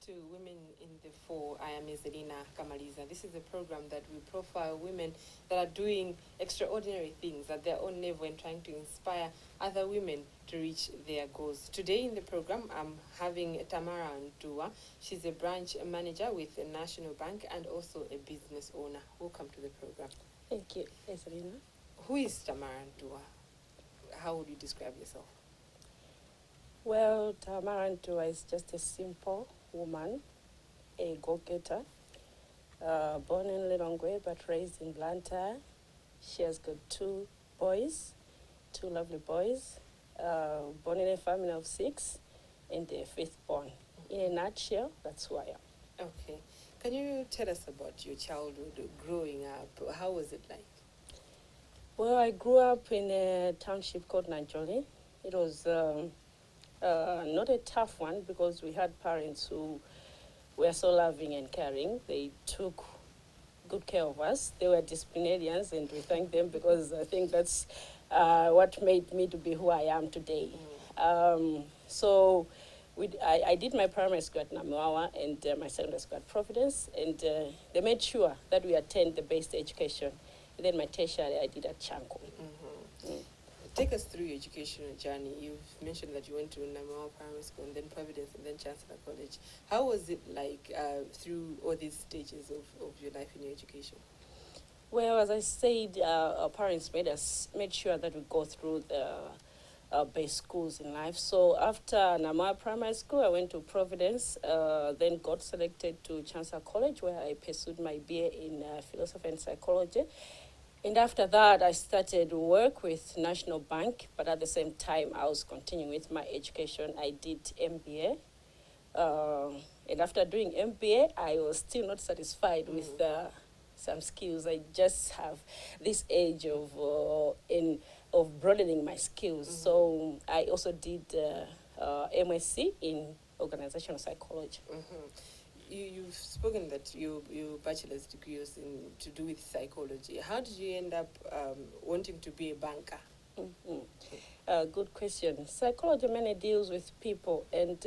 to Women in the Fore. I am Ezelina Kamaliza. This is a program that we profile women that are doing extraordinary things at their own level and trying to inspire other women to reach their goals. Today in the program, I'm having Tamara Ntuwa. She's a branch manager with the National Bank and also a business owner. Welcome to the program. Thank you, Ezelina. Who is Tamara Ntuwa? How would you describe yourself? Well, Tamara Ntuwa is just a simple woman, a go-getter, born in Lilongwe but raised in Blantyre. She has got two lovely boys, born in a family of 6 and the fifth born. In a nutshell, that's who I am. Okay. Can you tell us about your childhood growing up? How was it like? Well, I grew up in a township called Najoli. It was not a tough one because we had parents who were so loving and caring. They took good care of us. They were disciplinarians, and we thank them because I think that's what made me to be who I am today. So I did my primary school at Namawa and my secondary school at Providence, and they made sure that we attend the basic education. And then my tertiary I did at Chanko. Take us through your educational journey. You've mentioned that you went to Namawa Primary School and then Providence and then Chancellor College. How was it like through all these stages of your life in your education? Well, as I said, our parents made sure that we go through the base schools in life. So after Namawa Primary School, I went to Providence, then got selected to Chancellor College, where I pursued my BA in philosophy and psychology. And after that, I started work with National Bank, but at the same time, I was continuing with my education. I did MBA. And after doing MBA, I was still not satisfied with some skills. I just have this age of broadening my skills. So I also did MSc in organizational psychology. You've spoken that your bachelor's degree was to do with psychology. How did you end up wanting to be a banker? Good question. Psychology mainly deals with people, and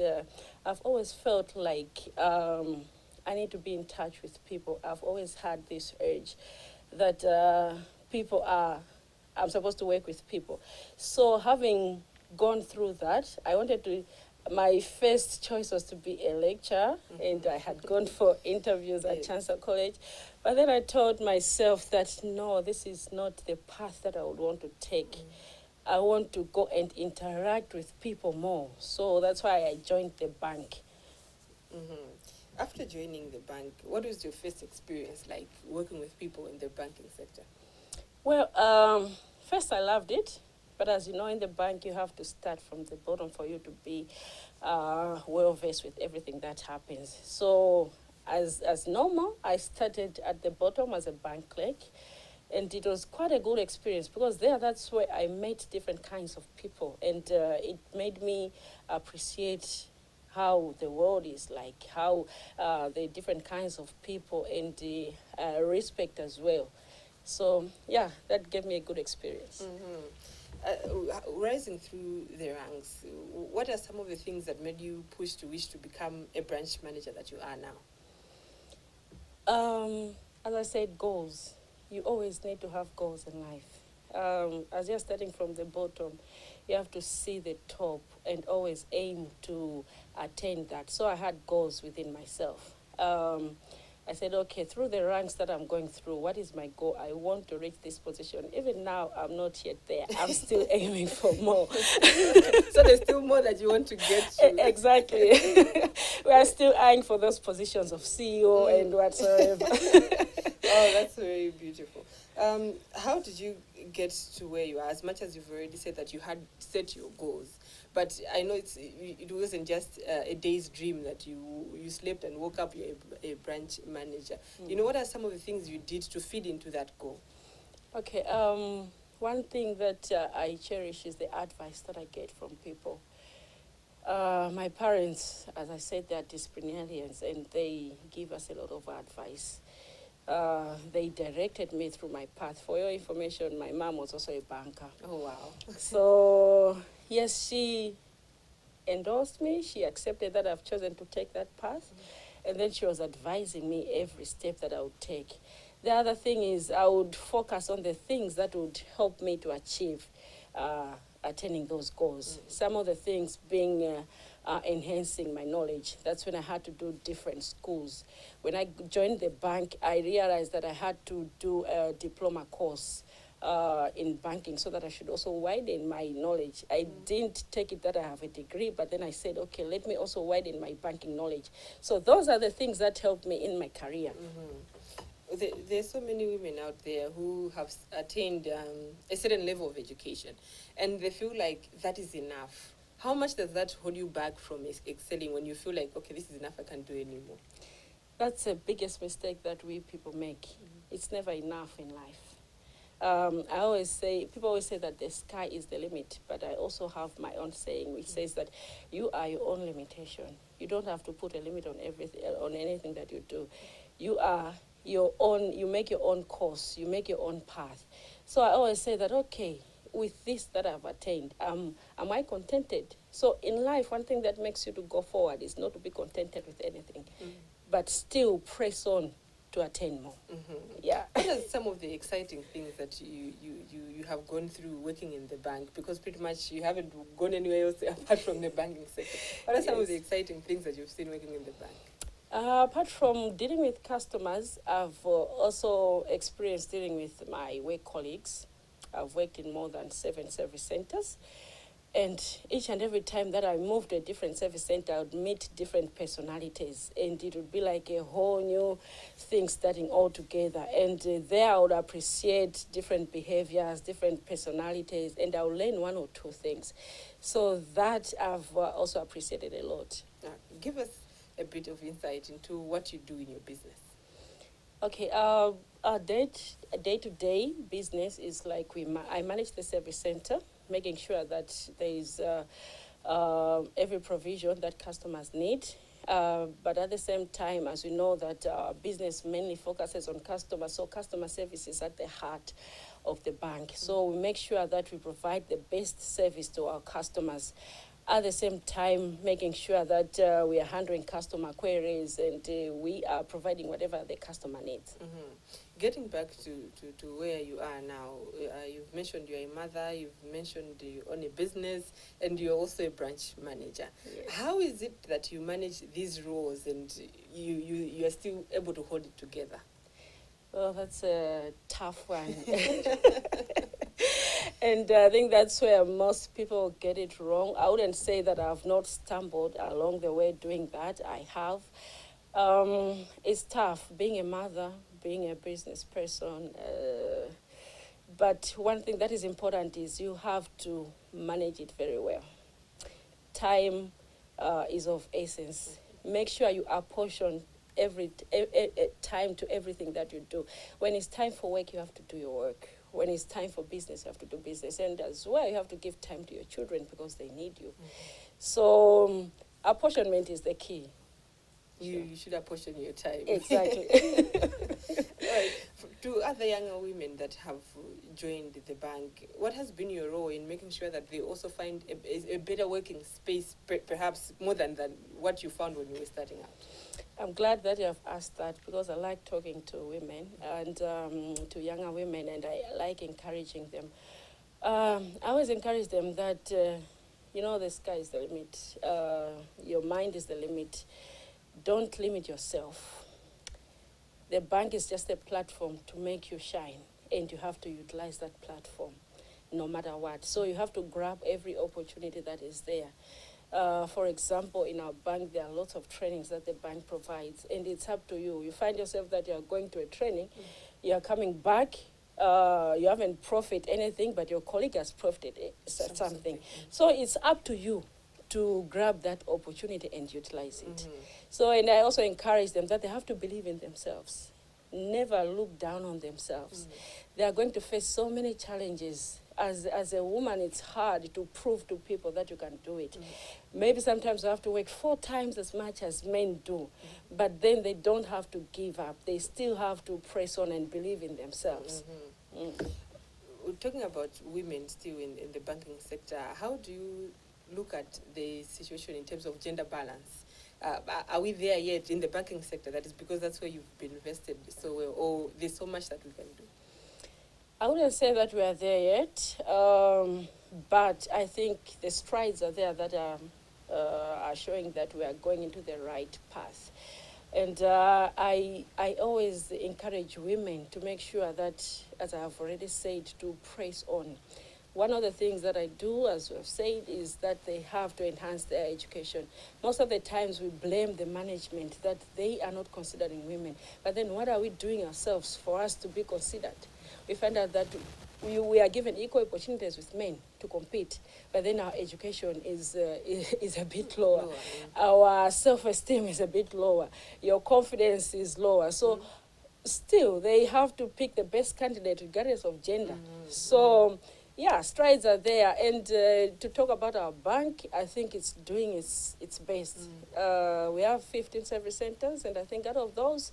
I've always felt like I need to be in touch with people. I've always had this urge that I'm supposed to work with people. So having gone through that, my first choice was to be a lecturer, and I had gone for interviews at Chancellor College. But then I told myself that, no, this is not the path that I would want to take. I want to go and interact with people more. So that's why I joined the bank. After joining the bank, what was your first experience like working with people in the banking sector? Well, first I loved it. But as you know, in the bank, you have to start from the bottom for you to be well-versed with everything that happens. So as normal, I started at the bottom as a bank clerk. And it was quite a good experience because that's where I met different kinds of people. And it made me appreciate how the world is like, how the different kinds of people, and the respect as well. So, yeah, that gave me a good experience. Rising through the ranks, what are some of the things that made you push to wish to become a branch manager that you are now? As I said, goals. You always need to have goals in life. As you're starting from the bottom, you have to see the top and always aim to attain that. So I had goals within myself. I said, okay, through the ranks that I'm going through, what is my goal? I want to reach this position. Even now, I'm not yet there. I'm still aiming for more. So there's still more that you want to get to. Exactly. We are still eyeing for those positions of CEO and whatsoever. Oh, that's very beautiful. How did you get to where you are? As much as you've already said that you had set your goals, but I know it wasn't just a day's dream that you slept and woke up, you're a branch manager. You know, what are some of the things you did to feed into that goal? Okay, one thing that I cherish is the advice that I get from people. My parents, as I said, they're disciplinarians, and they give us a lot of advice. They directed me through my path. For your information, my mom was also a banker. Oh, wow. So, yes, she endorsed me. She accepted that I've chosen to take that path. And then she was advising me every step that I would take. The other thing is I would focus on the things that would help me to achieve attaining those goals. Some of the things being enhancing my knowledge. That's when I had to do different schools. When I joined the bank, I realized that I had to do a diploma course in banking so that I should also widen my knowledge. I didn't take it that I have a degree, but then I said, okay, let me also widen my banking knowledge. So those are the things that helped me in my career. There's so many women out there who have attained a certain level of education, and they feel like that is enough. How much does that hold you back from excelling when you feel like, okay, this is enough, I can't do anymore? That's the biggest mistake that we people make. It's never enough in life. People always say that the sky is the limit, but I also have my own saying, which says that you are your own limitation. You don't have to put a limit on everything, on anything that you do. You are your own, you make your own course, you make your own path. So I always say that, okay, with this that I've attained, am I contented? So in life, one thing that makes you to go forward is not to be contented with anything, but still press on to attain more. Yeah. What are some of the exciting things that you have gone through working in the bank? Because pretty much you haven't gone anywhere else apart from the banking sector. What are some of the exciting things that you've seen working in the bank? Apart from dealing with customers, I've also experienced dealing with my work colleagues. I've worked in more than 7 service centers. And each and every time that I moved to a different service center, I would meet different personalities. And it would be like a whole new thing starting all together. And there I would appreciate different behaviors, different personalities, and I would learn 1 or 2 things. So that I've also appreciated a lot. Give us a bit of insight into what you do in your business. Okay, our day-to-day business is like I manage the service center, making sure that there is every provision that customers need. But at the same time, as we know that our business mainly focuses on customers, so customer service is at the heart of the bank. So we make sure that we provide the best service to our customers. At the same time, making sure that we are handling customer queries and we are providing whatever the customer needs. Getting back to where you are now, you've mentioned you're a mother, you've mentioned you own a business, and you're also a branch manager. Yes. How is it that you manage these roles and you are still able to hold it together? Well, that's a tough one. And I think that's where most people get it wrong. I wouldn't say that I've not stumbled along the way doing that. I have. It's tough being a mother, being a business person. But one thing that is important is you have to manage it very well. Time is of essence. Make sure you apportion every time to everything that you do. When it's time for work, you have to do your work. When it's time for business, you have to do business. And as well, you have to give time to your children because they need you. So apportionment is the key. You should apportion your time. Exactly. Right. To other younger women that have joined the bank, what has been your role in making sure that they also find a better working space, perhaps more than what you found when you were starting out? I'm glad that you have asked that because I like talking to women and to younger women, and I like encouraging them. I always encourage them that, the sky is the limit. Your mind is the limit. Don't limit yourself. The bank is just a platform to make you shine, and you have to utilize that platform no matter what. So you have to grab every opportunity that is there. For example, in our bank, there are lots of trainings that the bank provides, and it's up to you. You find yourself that you're going to a training, you're coming back, you haven't profited anything, but your colleague has profited something. So it's up to you to grab that opportunity and utilize it. So, and I also encourage them that they have to believe in themselves. Never look down on themselves. They are going to face so many challenges. As a woman, it's hard to prove to people that you can do it. Maybe sometimes you have to work 4 times as much as men do, but then they don't have to give up. They still have to press on and believe in themselves. We're talking about women still in the banking sector. How do you look at the situation in terms of gender balance? Are we there yet in the banking sector? That is because that's where you've been invested so well, or there's so much that we can do? I wouldn't say that we are there yet, but I think the strides are there that are showing that we are going into the right path. And I always encourage women to make sure that, as I have already said, to press on. One of the things that I do, as we've said, is that they have to enhance their education. Most of the times we blame the management that they are not considering women. But then what are we doing ourselves for us to be considered? We find out that we are given equal opportunities with men to compete, but then our education is a bit lower. Our self-esteem is a bit lower. Your confidence is lower. So still, they have to pick the best candidate regardless of gender. So yeah, strides are there. And to talk about our bank, I think it's doing its best. We have 15 service centers, and I think out of those,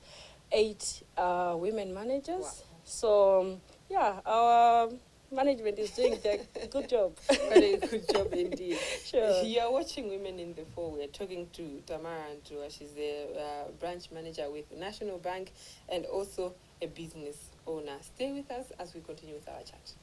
8 are women managers. Wow. So yeah, our management is doing a good job. Very good job indeed. Sure. You are watching Women in the Fore. We're talking to Tamara Ntuwa. She's the branch manager with National Bank and also a business owner. Stay with us as we continue with our chat.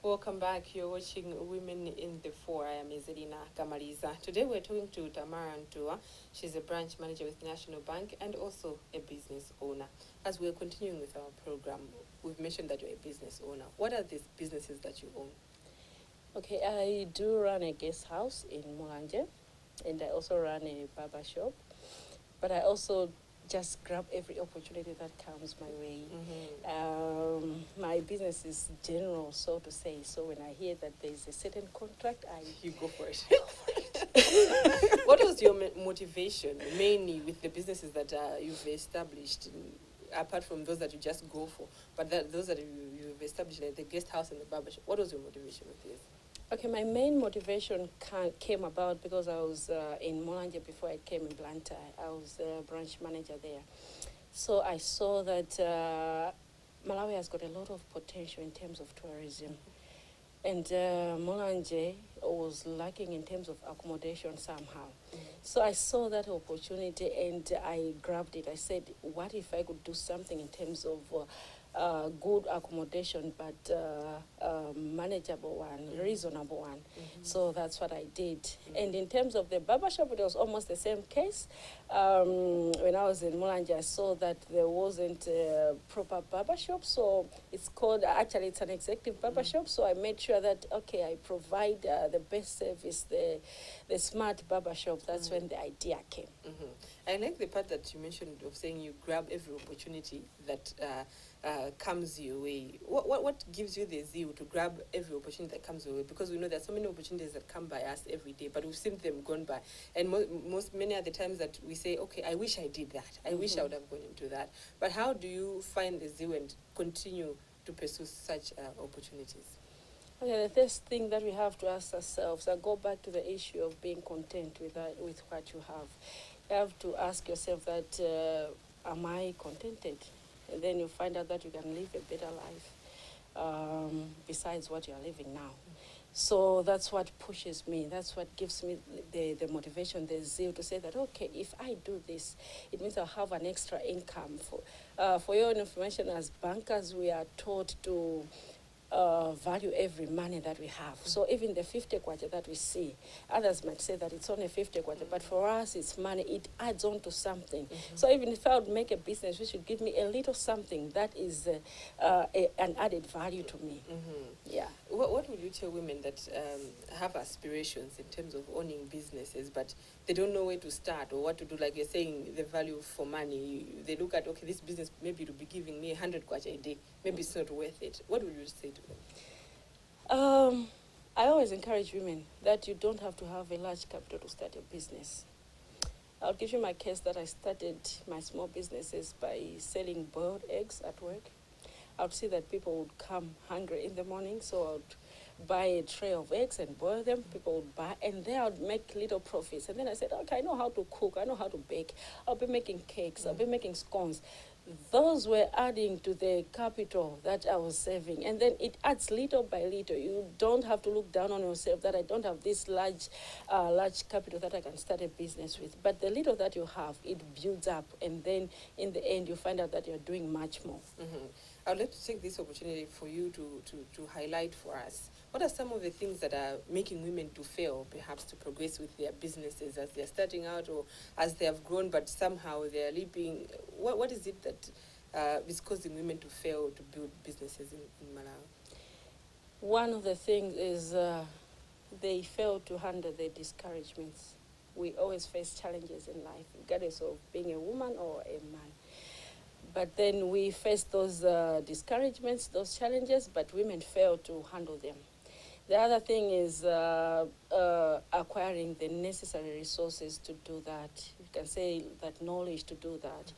Welcome back. You're watching Women in the Fore. I am Ezelina Kamaliza. Today we're talking to Tamara Ntuwa. She's a branch manager with National Bank and also a business owner. As we're continuing with our program, we've mentioned that you're a business owner. What are these businesses that you own? Okay, I do run a guest house in Mulanje, and I also run a barber shop. But I also just grab every opportunity that comes my way. My business is general, so to say. So when I hear that there's a certain contract, You go for it. What was your motivation, mainly with the businesses that you've established, apart from those that you just go for, but those that you've established, like the guest house and the barbershop? What was your motivation with this? Okay, my main motivation came about because I was in Mulanje before I came in Blantyre. I was a branch manager there. So I saw that Malawi has got a lot of potential in terms of tourism. And Mulanje was lacking in terms of accommodation somehow. So I saw that opportunity and I grabbed it. I said, what if I could do something in terms of good accommodation, but manageable one, reasonable one. So that's what I did. And in terms of the barbershop, it was almost the same case. When I was in Mulanje, I saw that there wasn't a proper barbershop. So it's called, actually it's an executive barbershop. So I made sure that, okay, I provide the best service, the smart barbershop. That's when the idea came. I like the part that you mentioned of saying you grab every opportunity that comes your way. What gives you the zeal to grab every opportunity that comes your way? Because we know there's so many opportunities that come by us every day, but we've seen them gone by. And many of the times that we say, okay, I wish I did that. I wish I would have gone into that. But how do you find the zeal and continue to pursue such opportunities? Okay, the first thing that we have to ask ourselves, I go back to the issue of being content with what you have. You have to ask yourself that, am I contented? And then you find out that you can live a better life besides what you are living now. So that's what pushes me. That's what gives me the motivation, the zeal to say that, okay, if I do this, it means I'll have an extra income. For your information, as bankers, we are taught to value every money that we have. So even the 50 kwacha that we see, others might say that it's only 50 kwacha, but for us it's money, it adds on to something. So even if I would make a business which should give me a little something, that is an added value to me. Yeah. What would you tell women that have aspirations in terms of owning businesses, but they don't know where to start or what to do? Like you're saying, the value for money, they look at, okay, this business maybe it'll be giving me 100 kwacha a day. Maybe it's not worth it. What would you say to them? I always encourage women that you don't have to have a large capital to start a business. I'll give you my case that I started my small businesses by selling boiled eggs at work. I would see that people would come hungry in the morning, so I would buy a tray of eggs and boil them. People would buy, and then I would make little profits. And then I said, okay, I know how to cook, I know how to bake. I'll be making cakes, I'll be making scones. Those were adding to the capital that I was saving. And then it adds little by little. You don't have to look down on yourself that I don't have this large capital that I can start a business with. But the little that you have, it builds up. And then in the end, you find out that you're doing much more. Mm-hmm. I would like to take this opportunity for you to highlight for us, what are some of the things that are making women to fail, perhaps to progress with their businesses as they're starting out or as they have grown, but somehow they're leaping? What is it that is causing women to fail to build businesses in Malawi? One of the things is they fail to handle their discouragements. We always face challenges in life, regardless of being a woman or a man. But then we face those discouragements, those challenges, but women fail to handle them. The other thing is acquiring the necessary resources to do that. You can say that knowledge to do that.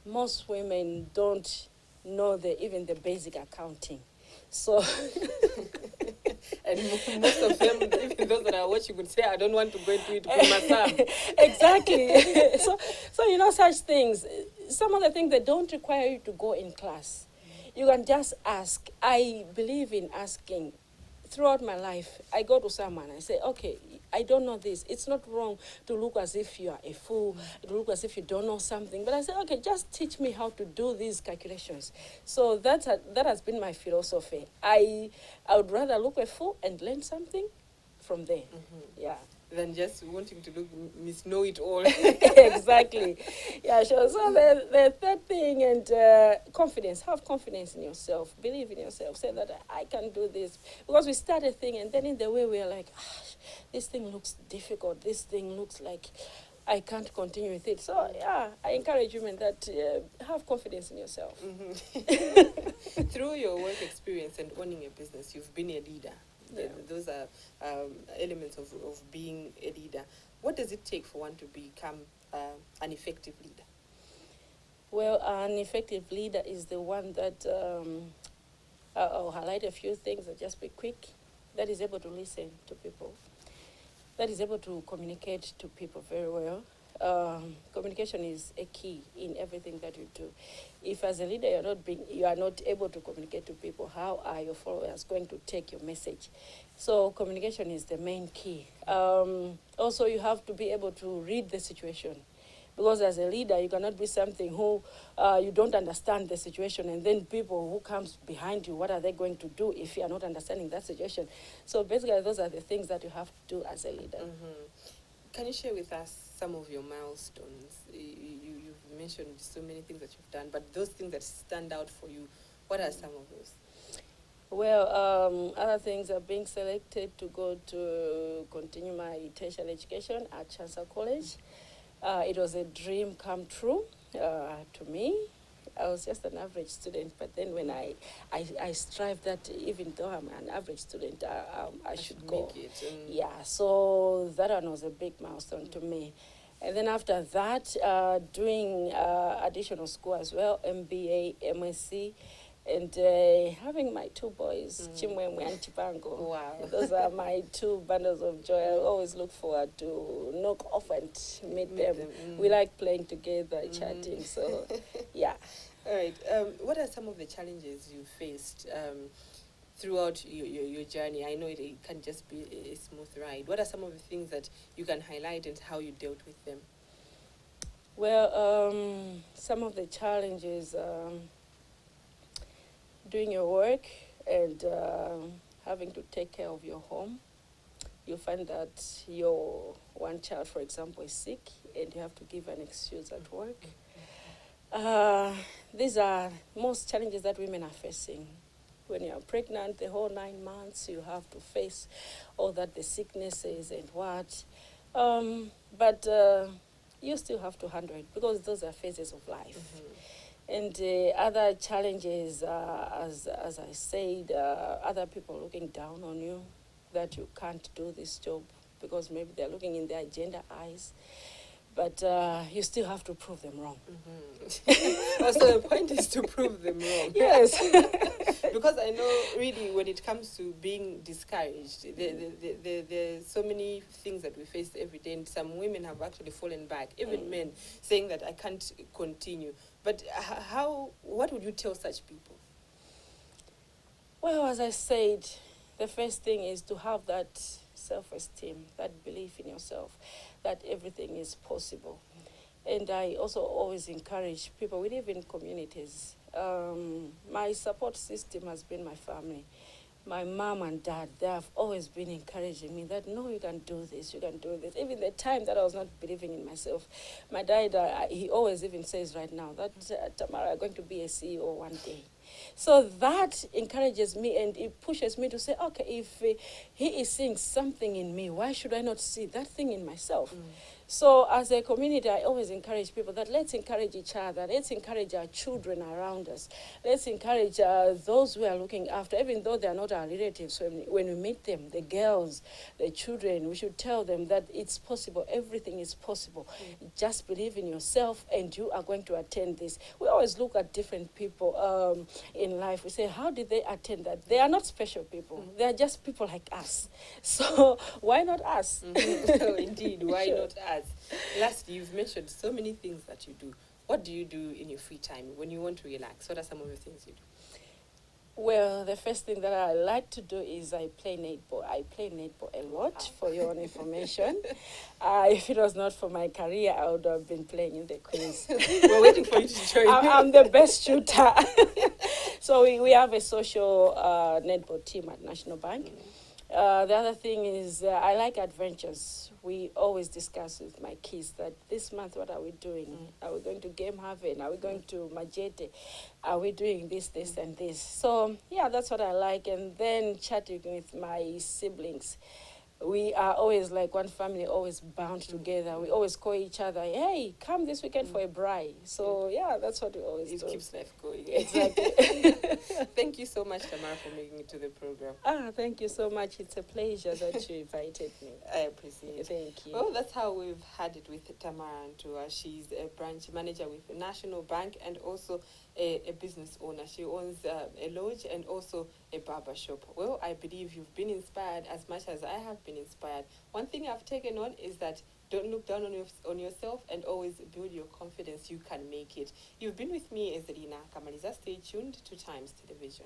Most women don't know even the basic accounting. So, and most of them, even those that are watching, would say, I don't want to go into it for myself. Exactly. so, you know, such things. Some of the things that don't require you to go in class. You can just ask. I believe in asking. Throughout my life, I go to someone, I say, okay, I don't know this. It's not wrong to look as if you are a fool, to look as if you don't know something. But I say, okay, just teach me how to do these calculations. So that has been my philosophy. I would rather look a fool and learn something from there. Yeah. Than just wanting to look know it all. Exactly. Yeah, sure. So the third thing, and confidence. Have confidence in yourself. Believe in yourself. Say that I can do this. Because we start a thing, and then in the way we are like, this thing looks difficult. This thing looks like I can't continue with it. So, yeah, I encourage women that have confidence in yourself. Through your work experience and owning a business, you've been a leader. Yeah. Those are elements of being a leader. What does it take for one to become an effective leader? Well, an effective leader is the one that, I'll highlight a few things and just be quick, that is able to listen to people, that is able to communicate to people very well. Communication is a key in everything that you do. If as a leader you are not able to communicate to people, how are your followers going to take your message? So communication is the main key. Also, you have to be able to read the situation. Because as a leader, you cannot be something who you don't understand the situation, and then people who comes behind you, what are they going to do if you are not understanding that situation? So basically, those are the things that you have to do as a leader. Can you share with us some of your milestones? You've mentioned so many things that you've done, but those things that stand out for you, what are some of those? Well, other things are being selected to go to continue my tertiary education at Chancellor College. It was a dream come true to me. I was just an average student, but then when I strive that even though I'm an average student, I should go. Make it. Yeah, so that one was a big milestone to me. And then after that, doing additional school as well, MBA, MSc, and having my two boys, Chimwemwe and Chipango. Wow. Those are my two bundles of joy. I always look forward to knock off and meet them. We like playing together, chatting, so yeah. All right. What are some of the challenges you faced throughout your journey? I know it can't just be a smooth ride. What are some of the things that you can highlight and how you dealt with them? Well, some of the challenges, doing your work and having to take care of your home. You find that your one child, for example, is sick and you have to give an excuse at work. These are most challenges that women are facing. When you're pregnant, the whole 9 months, you have to face all that, the sicknesses and what. But you still have to handle it because those are phases of life. And other challenges, as I said, other people looking down on you, that you can't do this job because maybe they're looking in their gender eyes. but you still have to prove them wrong. Also, the point is to prove them wrong. Yes. Because I know, really, when it comes to being discouraged, there's so many things that we face every day, and some women have actually fallen back, even men, saying that I can't continue. But what would you tell such people? Well, as I said, the first thing is to have that self-esteem, that belief in yourself, that everything is possible. And I also always encourage people, we live in communities. My support system has been my family. My mom and dad, they have always been encouraging me that, no, you can do this, you can do this. Even the time that I was not believing in myself. My dad, he always even says right now that, Tamara, I'm going to be a CEO one day. So that encourages me, and it pushes me to say, okay, if he is seeing something in me, why should I not see that thing in myself? So as a community, I always encourage people that let's encourage each other. Let's encourage our children around us. Let's encourage those we are looking after, even though they are not our relatives. When we meet them, the girls, the children, we should tell them that it's possible. Everything is possible. Just believe in yourself, and you are going to attain this. We always look at different people in life. We say, how did they attain that? They are not special people. They are just people like us. So why not us? So indeed, why not us? Lastly, you've mentioned so many things that you do. What do you do in your free time when you want to relax? What are some of the things you do? Well, the first thing that I like to do is I play netball. I play netball a lot, for your own information. If it was not for my career, I would have been playing in the Queens. We're waiting for you to join. I'm the best shooter. So we have a social netball team at National Bank. The other thing is I like adventures. We always discuss with my kids that this month, what are we doing? Are we going to Game Haven? Are we going to Majete? Are we doing this, and this? So, yeah, that's what I like. And then chatting with my siblings. We are always like one family, always bound together. We always call each other, hey, come this weekend for a braai. So, yeah, that's what we always do. It keeps life going. Exactly. Thank you so much, Tamara, for making it to the program. Thank you so much. It's a pleasure that you invited me. I appreciate it. Thank you. Well, that's how we've had it with Tamara Ntuwa. She's a branch manager with the National Bank and also a business owner. She owns a lodge and also a barber shop. Well, I believe you've been inspired as much as I have been inspired. One thing I've taken on is that don't look down on yourself and always build your confidence. You can make it. You've been with me, Ezelina Kamaliza. Stay tuned to Times Television.